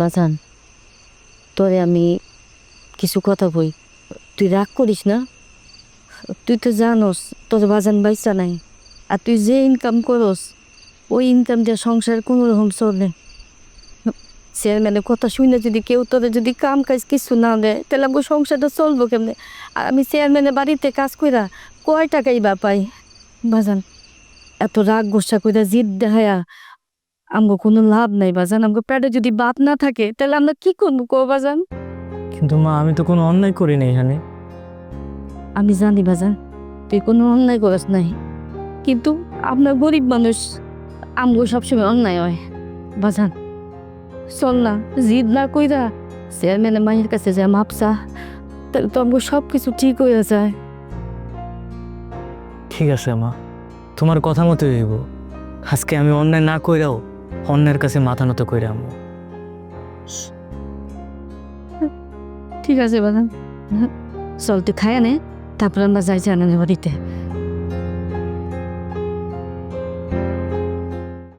বাজান, তোরে আমি কিছু কথা কই, তুই রাগ করিস না। তুই তো জানোস তোর বাজান বাইসা নাই, আর তুই যে ইনকাম করস ওই ইনকাম দিয়ে সংসার কোনো রকম চলে। চেয়ারম্যানের কথা শুনে যদি কেউ তোদের যদি কাম কাজ কিছু না দেয় তাহলে আমার সংসারটা চলবো কেমনে? আর আমি চেয়ারম্যানের বাড়িতে কাজ কইরা কয় টাকাই বা পাই? বাজান, এত রাগ গোসা কইরা জিদ দেখায়া আমগো কোনো লাভ নাই বাজান। আমগো পেটে যদি বাপ না থাকে তাহলে আমরা কি করবো কো বাজান? কিন্তু মা, আমি তো কোনো অন্যায় করি না এখানে। আমি জানি বাজান তুই কোনো অন্যায় করস নাই, কিন্তু আমরা গরিব মানুষ, আমগো সবসময় অন্যায় হয়। বাজান চল না, জিদ না কইরা চেয়ারম্যানের মায়ের কাছে যা মাপসা, তাহলে তো আমগো সব কিছু ঠিক হয়ে যায়। ঠিক আছে মা, তোমার কথা মতো হইব। আজকে আমি অন্যায় না কইরাও অন্যের কাছে মাথা নত কইরা আমো। ঠিক আছে বাজান, চল তুই খায় নে, তারপর আমরা যাই জানানের বাড়িতে।